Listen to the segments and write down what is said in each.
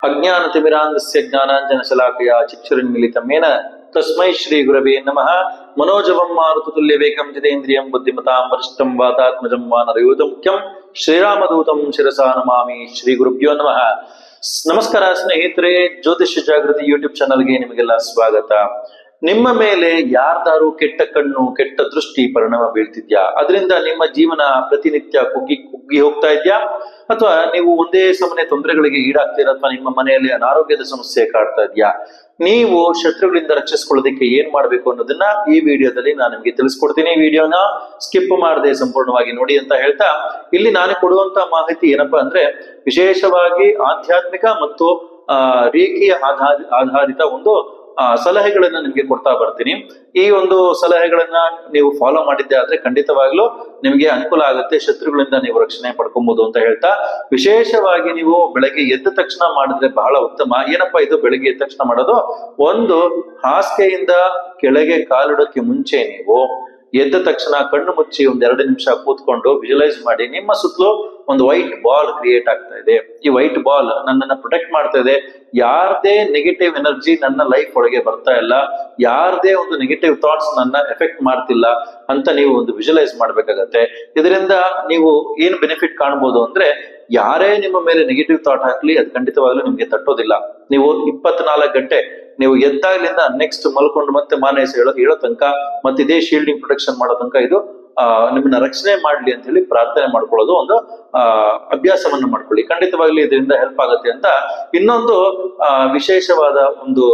ಅಜ್ಞಾನತಿಮಿರಾಂಧಸ್ಯ ಜ್ಞಾನಾಂಜನಶಲಾಕಯ ಚಕ್ಷುರುನ್ಮಿಲಿತಂ ಯೇನ ತಸ್ಮೈ ಶ್ರೀ ಗುರವೇ ನಮಃ. ಮನೋಜವಂ ಮಾರುತತುಲ್ಯ ವೇಗಂ ಜಿತೇಂದ್ರಿಯಂ ಬುದ್ಧಿಮತಾಂ ವರಿಷ್ಠಂ ವಾತಾತ್ಮಜಂ ವಾನರಯೂಥಂ ಮುಖ್ಯಂ ಶ್ರೀರಾಮದೂತಂ ಶಿರಸಾ ನಮಾಮಿ. ಶ್ರೀ ಗುರುಭ್ಯೋ ನಮಃ. ನಮಸ್ಕಾರ ಸ್ನೇಹಿತರೆ, ಜ್ಯೋತಿಷ್ಯ ಜಾಗೃತಿ ಯೂಟ್ಯೂಬ್ ಚಾನಲ್ಗೆ ನಿಮಗೆಲ್ಲ ಸ್ವಾಗತ. ನಿಮ್ಮ ಮೇಲೆ ಯಾರ್ದಾರು ಕೆಟ್ಟ ಕಣ್ಣು, ಕೆಟ್ಟ ದೃಷ್ಟಿ ಪರಿಣಾಮ ಬೀಳ್ತಿದ್ಯಾ? ಅದರಿಂದ ನಿಮ್ಮ ಜೀವನ ಪ್ರತಿನಿತ್ಯ ಕುಗ್ಗಿ ಹೋಗ್ತಾ ಇದ್ಯಾ? ಅಥವಾ ನೀವು ಒಂದೇ ಸಮನೆ ತೊಂದರೆಗಳಿಗೆ ಈಡಾಗ್ತೀರಾ? ಅಥವಾ ನಿಮ್ಮ ಮನೆಯಲ್ಲಿ ಅನಾರೋಗ್ಯದ ಸಮಸ್ಯೆ ಕಾಡ್ತಾ ಇದ್ಯಾ? ನೀವು ಶತ್ರುಗಳಿಂದ ರಕ್ಷಿಸ್ಕೊಳ್ಳೋದಕ್ಕೆ ಏನ್ ಮಾಡ್ಬೇಕು ಅನ್ನೋದನ್ನ ಈ ವಿಡಿಯೋದಲ್ಲಿ ನಾನು ನಿಮ್ಗೆ ತಿಳಿಸ್ಕೊಡ್ತೀನಿ. ಈ ವಿಡಿಯೋನ ಸ್ಕಿಪ್ ಮಾಡದೆ ಸಂಪೂರ್ಣವಾಗಿ ನೋಡಿ ಅಂತ ಹೇಳ್ತಾ, ಇಲ್ಲಿ ನಾನು ಕೊಡುವಂತ ಮಾಹಿತಿ ಏನಪ್ಪಾ ಅಂದ್ರೆ ವಿಶೇಷವಾಗಿ ಆಧ್ಯಾತ್ಮಿಕ ಮತ್ತು ರೇಖೀಯ ಆಧಾರಿತ ಒಂದು ಸಲಹೆಗಳನ್ನ ನಿಮ್ಗೆ ಕೊಡ್ತಾ ಬರ್ತೀನಿ. ಈ ಒಂದು ಸಲಹೆಗಳನ್ನ ನೀವು ಫಾಲೋ ಮಾಡಿದ್ದೆ ಆದ್ರೆ ಖಂಡಿತವಾಗ್ಲೂ ನಿಮ್ಗೆ ಅನುಕೂಲ ಆಗುತ್ತೆ, ಶತ್ರುಗಳಿಂದ ನೀವು ರಕ್ಷಣೆ ಪಡ್ಕೊಬಹುದು ಅಂತ ಹೇಳ್ತಾ, ವಿಶೇಷವಾಗಿ ನೀವು ಬೆಳಗ್ಗೆ ಎದ್ದ ತಕ್ಷಣ ಮಾಡಿದ್ರೆ ಬಹಳ ಉತ್ತಮ. ಏನಪ್ಪಾ ಇದು ಬೆಳಗ್ಗೆ ಎದ್ದ ತಕ್ಷಣ ಮಾಡೋದು? ಒಂದು, ಹಾಸಿಗೆಯಿಂದ ಕೆಳಗೆ ಕಾಲಿಡೋಕೆ ಮುಂಚೆ ನೀವು ಎದ್ದ ತಕ್ಷಣ ಕಣ್ಣು ಮುಚ್ಚಿ ಒಂದ್ 2 ನಿಮಿಷ ಕೂತ್ಕೊಂಡು ವಿಜುವಲೈಸ್ ಮಾಡಿ, ನಿಮ್ಮ ಸುತ್ತಲೂ ಒಂದು ವೈಟ್ ಬಾಲ್ ಕ್ರಿಯೇಟ್ ಆಗ್ತಾ ಇದೆ. ಈ ವೈಟ್ ಬಾಲ್ ನನ್ನನ್ನ ಪ್ರೊಟೆಕ್ಟ್ ಮಾಡ್ತಾ ಇದೆ. ಯಾರದೇ ನೆಗೆಟಿವ್ ಎನರ್ಜಿ ನನ್ನ ಲೈಫ್ ಒಳಗೆ ಬರ್ತಾ ಇಲ್ಲ, ಯಾರದೇ ಒಂದು ನೆಗೆಟಿವ್ ಥಾಟ್ಸ್ ನನ್ನ ಎಫೆಕ್ಟ್ ಮಾಡ್ತಿಲ್ಲ ಅಂತ ನೀವು ಒಂದು ವಿಜುವಲೈಸ್ ಮಾಡ್ಬೇಕಾಗತ್ತೆ. ಇದರಿಂದ ನೀವು ಏನ್ ಬೆನಿಫಿಟ್ ಕಾಣ್ಬೋದು ಅಂದ್ರೆ, ಯಾರೇ ನಿಮ್ಮ ಮೇಲೆ ನೆಗೆಟಿವ್ ಥಾಟ್ ಹಾಕ್ಲಿ ಅದು ಖಂಡಿತವಾಗ್ಲೂ ನಿಮ್ಗೆ ತಟ್ಟೋದಿಲ್ಲ. ನೀವು 24 ಗಂಟೆ ನೀವು ಎದ್ದಾಗ್ಲಿಂದ ನೆಕ್ಸ್ಟ್ ಮಲ್ಕೊಂಡು ಮತ್ತೆ ಮಾನೆ ಹೇಳೋ ತನಕ ಮತ್ತೆ ಇದೇ ಶೀಲ್ಡಿಂಗ್ ಪ್ರೊಟೆಕ್ಷನ್ ಮಾಡೋ ತನಕ ಇದು ನಿಮ್ಮನ್ನ ರಕ್ಷಣೆ ಮಾಡ್ಲಿ ಅಂತ ಹೇಳಿ ಪ್ರಾರ್ಥನೆ ಮಾಡ್ಕೊಳ್ಳೋದು ಒಂದು ಅಭ್ಯಾಸವನ್ನ ಮಾಡ್ಕೊಳ್ಳಿ. ಖಂಡಿತವಾಗ್ಲಿ ಇದರಿಂದ ಹೆಲ್ಪ್ ಆಗುತ್ತೆ ಅಂತ. ಇನ್ನೊಂದು ವಿಶೇಷವಾದ ಒಂದು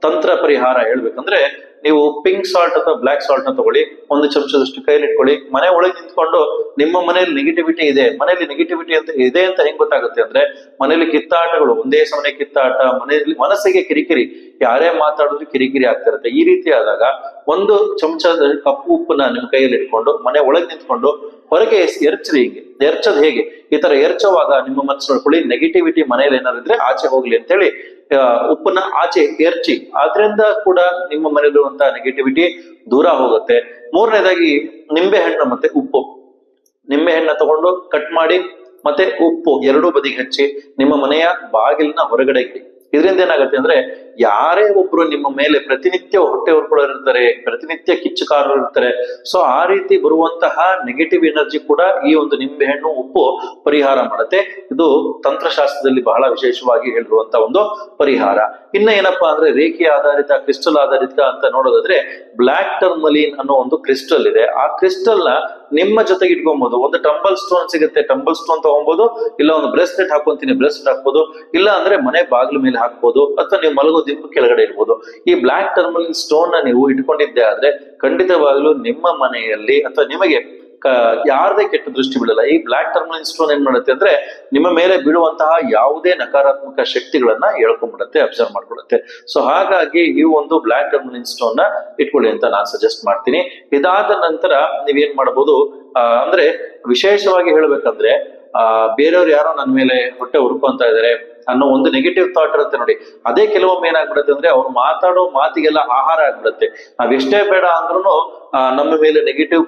ತಂತ್ರ ಪರಿಹಾರ ಹೇಳ್ಬೇಕಂದ್ರೆ, ನೀವು ಪಿಂಕ್ ಸಾಲ್ಟ್ ಅಥವಾ ಬ್ಲಾಕ್ ಸಾಲ್ಟ್ ನ ತಗೊಳ್ಳಿ, 1 ಚಮಚದಷ್ಟು ಕೈಲಿ ಇಟ್ಕೊಳ್ಳಿ. ಮನೆ ಒಳಗೆ ನಿಂತ್ಕೊಂಡು ನಿಮ್ಮ ಮನೆಯಲ್ಲಿ ನೆಗೆಟಿವಿಟಿ ಇದೆ, ಮನೆಯಲ್ಲಿ ನೆಗೆಟಿವಿಟಿ ಅಂತ ಇದೆ ಅಂತ ಹೆಂಗ್ ಗೊತ್ತಾಗುತ್ತೆ ಅಂದ್ರೆ, ಮನೆಯಲ್ಲಿ ಕಿತ್ತಾಟಗಳು, ಒಂದೇ ಸಮನೆ ಕಿತ್ತಾಟ, ಮನೆಯಲ್ಲಿ ಮನಸ್ಸಿಗೆ ಕಿರಿಕಿರಿ, ಯಾರೇ ಮಾತಾಡಿದ್ರು ಕಿರಿಕಿರಿ ಆಗ್ತಾ ಇರುತ್ತೆ. ಈ ರೀತಿ ಆದಾಗ 1 ಚಮಚದ ಕಪ್ಪು ಉಪ್ಪನ್ನ ನಿಮ್ಮ ಕೈಯಲ್ಲಿ ಇಟ್ಕೊಂಡು ಮನೆ ಒಳಗೆ ನಿಂತ್ಕೊಂಡು ಹೊರಗೆ ಎರಚ್ರಿ. ಹೀಗೆ ಎರಚೋದು ಹೇಗೆ? ಈ ತರ ಎರಚೋವಾಗ ನಿಮ್ಮ ಮನಸ್ಸು ನೋಡ್ಕೊಳ್ಳಿ, ನೆಗೆಟಿವಿಟಿ ಮನೆಯಲ್ಲಿ ಏನಾದ್ರು ಇದ್ರೆ ಆಚೆ ಹೋಗ್ಲಿ ಅಂತ ಹೇಳಿ ಉಪ್ಪನ್ನ ಆಚೆ ಎರಚಿ. ಆದ್ರಿಂದ ಕೂಡ ನಿಮ್ಮ ಮನೆಯಲ್ಲಿರುವಂತಹ ನೆಗೆಟಿವಿಟಿ ದೂರ ಹೋಗುತ್ತೆ. 3ನೇದಾಗಿ ನಿಂಬೆ ಹಣ್ಣು ಮತ್ತೆ ಉಪ್ಪು. ನಿಂಬೆ ಹಣ್ಣ ತಗೊಂಡು ಕಟ್ ಮಾಡಿ ಮತ್ತೆ ಉಪ್ಪು ಎರಡೂ ಬದಿಗೆ ಹಚ್ಚಿ ನಿಮ್ಮ ಮನೆಯ ಬಾಗಿಲಿನ ಹೊರಗಡೆ ಇಡಿ. ಇದರಿಂದ ಏನಾಗುತ್ತೆ ಅಂದ್ರೆ, ಯಾರೇ ಒಬ್ರು ನಿಮ್ಮ ಮೇಲೆ ಪ್ರತಿನಿತ್ಯ ಹೊಟ್ಟೆ ಹೊರ್ಕೊಳ್ಳೋರು ಇರ್ತಾರೆ, ಪ್ರತಿನಿತ್ಯ ಕಿಚ್ಚುಕಾರರು ಇರ್ತಾರೆ, ಸೊ ಆ ರೀತಿ ಬರುವಂತಹ ನೆಗೆಟಿವ್ ಎನರ್ಜಿ ಕೂಡ ಈ ಒಂದು ನಿಂಬೆ ಹಣ್ಣು ಉಪ್ಪು ಪರಿಹಾರ ಮಾಡುತ್ತೆ. ಇದು ತಂತ್ರಶಾಸ್ತ್ರದಲ್ಲಿ ಬಹಳ ವಿಶೇಷವಾಗಿ ಹೇಳಿರುವಂತ ಒಂದು ಪರಿಹಾರ. ಇನ್ನ ಏನಪ್ಪಾ ಅಂದ್ರೆ, ರೇಖೆ ಆಧಾರಿತ, ಕ್ರಿಸ್ಟಲ್ ಆಧಾರಿತ ಅಂತ ನೋಡೋದಾದ್ರೆ, ಬ್ಲಾಕ್ ಟರ್ಮಲಿನ್ ಅನ್ನೋ ಒಂದು ಕ್ರಿಸ್ಟಲ್ ಇದೆ. ಆ ಕ್ರಿಸ್ಟಲ್ ನ ನಿಮ್ಮ ಜೊತೆಗೆ ಇಟ್ಕೊಬಹುದು. ಒಂದು ಟಂಬಲ್ ಸ್ಟೋನ್ ಸಿಗುತ್ತೆ, ಟಂಬಲ್ ಸ್ಟೋನ್ ತಗೊಬಹುದು. ಇಲ್ಲ ಒಂದು ಬ್ರೆಸ್ಲೆಟ್ ಹಾಕೊಂತೀನಿ, ಬ್ರೆಸ್ಲೆಟ್ ಹಾಕ್ಬೋದು. ಇಲ್ಲ ಅಂದ್ರೆ ಮನೆ ಬಾಗಿಲು ಮೇಲೆ ಹಾಕ್ಬೋದು, ಅಥವಾ ನೀವು ಮಲಗೋ ದಿಂಬು ಕೆಳಗಡೆ ಇರ್ಬೋದು. ಈ ಬ್ಲಾಕ್ ಟರ್ಮಲಿನ್ ಸ್ಟೋನ್ ನ ನೀವು ಇಟ್ಕೊಂಡಿದ್ದೆ ಆದ್ರೆ ಖಂಡಿತವಾಗ್ಲೂ ನಿಮ್ಮ ಮನೆಯಲ್ಲಿ ಅಥವಾ ನಿಮಗೆ ಯಾರದೇ ಕೆಟ್ಟ ದೃಷ್ಟಿ ಬೀಳಲ್ಲ. ಈ ಬ್ಲಾಕ್ ಟರ್ಮಲಿನ್ ಸ್ಟೋನ್ ಏನ್ ಮಾಡುತ್ತೆ ಅಂದ್ರೆ, ನಿಮ್ಮ ಮೇಲೆ ಬೀಳುವಂತಹ ಯಾವುದೇ ನಕಾರಾತ್ಮಕ ಶಕ್ತಿಗಳನ್ನ ಎಳ್ಕೊಂಡ್ಬಿಡುತ್ತೆ, ಅಬ್ಸರ್ವ್ ಮಾಡ್ಕೊಳುತ್ತೆ. ಸೊ ಹಾಗಾಗಿ ಈ ಒಂದು ಬ್ಲಾಕ್ ಟರ್ಮಲಿನ್ ಸ್ಟೋನ್ ನ ಇಟ್ಕೊಳ್ಳಿ ಅಂತ ನಾನು ಸಜೆಸ್ಟ್ ಮಾಡ್ತೀನಿ. ಇದಾದ ನಂತರ ನೀವೇನ್ ಮಾಡಬಹುದು ಅಂದ್ರೆ, ವಿಶೇಷವಾಗಿ ಹೇಳ್ಬೇಕಂದ್ರೆ, ಬೇರೆಯವ್ರು ಯಾರೋ ನನ್ನ ಮೇಲೆ ಹೊಟ್ಟೆ ಹುರ್ಕೊಂತ ಇದಾರೆ ಅನ್ನೋ ಒಂದು ನೆಗೆಟಿವ್ ಥಾಟ್ ಇರುತ್ತೆ ನೋಡಿ, ಅದೇ ಕೆಲವೊಮ್ಮೆ ಏನಾಗ್ಬಿಡುತ್ತೆ ಅಂದ್ರೆ, ಅವ್ರು ಮಾತಾಡೋ ಮಾತಿಗೆಲ್ಲ ಆಹಾರ ಆಗ್ಬಿಡುತ್ತೆ. ನಾವ್ ಎಷ್ಟೇ ಬೇಡ ಅಂದ್ರೂ ನಮ್ಮ ಮೇಲೆ ನೆಗೆಟಿವ್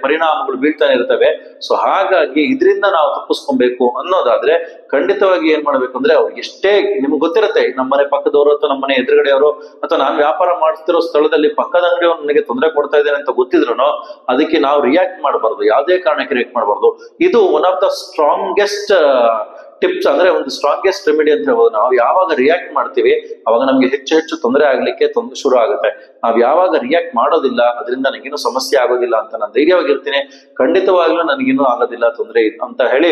ಪರಿಣಾಮಗಳು ಬೀಳ್ತಾನೆ ಇರ್ತವೆ. ಸೊ ಹಾಗಾಗಿ ಇದರಿಂದ ನಾವು ತಪ್ಪಿಸ್ಕೊಬೇಕು ಅನ್ನೋದಾದ್ರೆ ಖಂಡಿತವಾಗಿ ಏನ್ ಮಾಡ್ಬೇಕು ಅಂದ್ರೆ, ಅವ್ರಿಗೆ ಎಷ್ಟೇ ನಿಮ್ಗೆ ಗೊತ್ತಿರುತ್ತೆ, ನಮ್ಮನೆ ಪಕ್ಕದವರು ಅಥವಾ ನಮ್ಮನೆ ಎದುರುಗಡೆಯವರು ಅಥವಾ ನಾನು ವ್ಯಾಪಾರ ಮಾಡ್ತಿರೋ ಸ್ಥಳದಲ್ಲಿ ಪಕ್ಕದ ಅಂಗಡಿಯವರು ನನಗೆ ತೊಂದರೆ ಕೊಡ್ತಾ ಇದ್ದೇನೆ ಅಂತ ಗೊತ್ತಿದ್ರು ಅದಕ್ಕೆ ನಾವು ರಿಯಾಕ್ಟ್ ಮಾಡಬಾರ್ದು, ಯಾವುದೇ ಕಾರಣಕ್ಕೆ ರಿಯಾಕ್ಟ್ ಮಾಡಬಾರ್ದು. ಇದು one of the strongest tips, ಅಂದ್ರೆ ಒಂದು ಸ್ಟ್ರಾಂಗೆಸ್ಟ್ ರೆಮಿಡಿ ಅಂತ ಹೇಳ್ಬೋದು. ನಾವು ಯಾವಾಗ ರಿಯಾಕ್ಟ್ ಮಾಡ್ತೀವಿ ಅವಾಗ ನಮ್ಗೆ ಹೆಚ್ಚು ತೊಂದರೆ ಆಗ್ಲಿಕ್ಕೆ ಶುರು ಆಗುತ್ತೆ. ನಾವ್ ಯಾವಾಗ ರಿಯಾಕ್ಟ್ ಮಾಡೋದಿಲ್ಲ, ಅದರಿಂದ ನನಗೇನು ಸಮಸ್ಯೆ ಆಗೋದಿಲ್ಲ ಅಂತ ನಾನು ಧೈರ್ಯವಾಗಿರ್ತೀನಿ. ಖಂಡಿತವಾಗ್ಲೂ ನನಗೇನು ಆಗೋದಿಲ್ಲ ತೊಂದರೆ ಅಂತ ಹೇಳಿ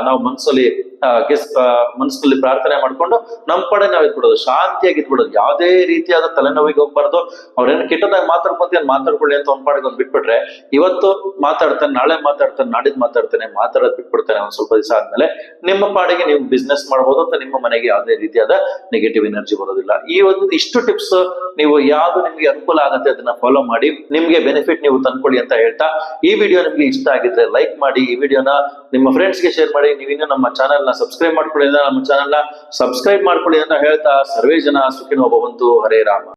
ನಾವು ಮನಸ್ಸಿನಲ್ಲಿ ಪ್ರಾರ್ಥನೆ ಮಾಡ್ಕೊಂಡು ನಮ್ಮ ಪಡೆ ನಾವ್ ಇದ್ಬಿಡೋದು, ಶಾಂತಿಯಾಗಿ ಇದ್ಬಿಡೋದು. ಯಾವುದೇ ರೀತಿಯಾದ ತಲೆನೋವಿಗೆ ಹೋಗ್ಬಾರ್ದು. ಅವ್ರೇನು ಕೆಟ್ಟದಾಗಿ ಮಾತಾಡ್ಕೊಳ್ಳಿ ಅಂತ ಒಂದ್ ಪಾಡಿಗೆ ಬಿಟ್ಬಿಟ್ರೆ, ಇವತ್ತು ಮಾತಾಡ್ತಾನೆ, ನಾಳೆ ಮಾತಾಡ್ತಾನೆ, ನಾಡಿದ್ ಮಾತಾಡೋದ್ ಬಿಟ್ಬಿಡ್ತಾನೆ. ಒಂದ್ ಸ್ವಲ್ಪ ದಿವಸ ಆದ್ಮೇಲೆ ನಿಮ್ಮ ಪಾಡಿಗೆ ನೀವು ಬಿಸ್ನೆಸ್ ಮಾಡಬಹುದು, ಅಥವಾ ನಿಮ್ಮ ಮನೆಗೆ ಯಾವುದೇ ರೀತಿಯಾದ ನೆಗೆಟಿವ್ ಎನರ್ಜಿ ಬರೋದಿಲ್ಲ. ಈ ಒಂದು ಇಷ್ಟು ಟಿಪ್ಸ್ ನೀವು ಯಾವ್ದು ನಿಮ್ಗೆ ಅನುಕೂಲ ಆಗುತ್ತೆ ಅದನ್ನ ಫಾಲೋ ಮಾಡಿ ನಿಮ್ಗೆ ಬೆನಿಫಿಟ್ ನೀವು ತಂದ್ಕೊಳ್ಳಿ ಅಂತ ಹೇಳ್ತಾ, ಈ ವಿಡಿಯೋ ನಿಮ್ಗೆ ಇಷ್ಟ ಆಗಿದ್ರೆ ಲೈಕ್ ಮಾಡಿ, ಈ ವಿಡಿಯೋನ ನಿಮ್ಮ ಫ್ರೆಂಡ್ಸ್ಗೆ ಶೇರ್ ಮಾಡಿ. ನೀವಿನ್ನೂ ನಮ್ಮ ಚಾನೆಲ್ ನ ಸಬ್ಸ್ಕ್ರೈಬ್ ಮಾಡ್ಕೊಳ್ಳಿ, ನಮ್ಮ ಚಾನೆಲ್ ನ ಸಬ್ಸ್ಕ್ರೈಬ್ ಮಾಡ್ಕೊಳ್ಳಿ ಅಂತ ಹೇಳ್ತಾ, ಸರ್ವೇ ಜನ ಸುಖಿನೋ ಭವಂತು. ಹರೇ ರಾಮ.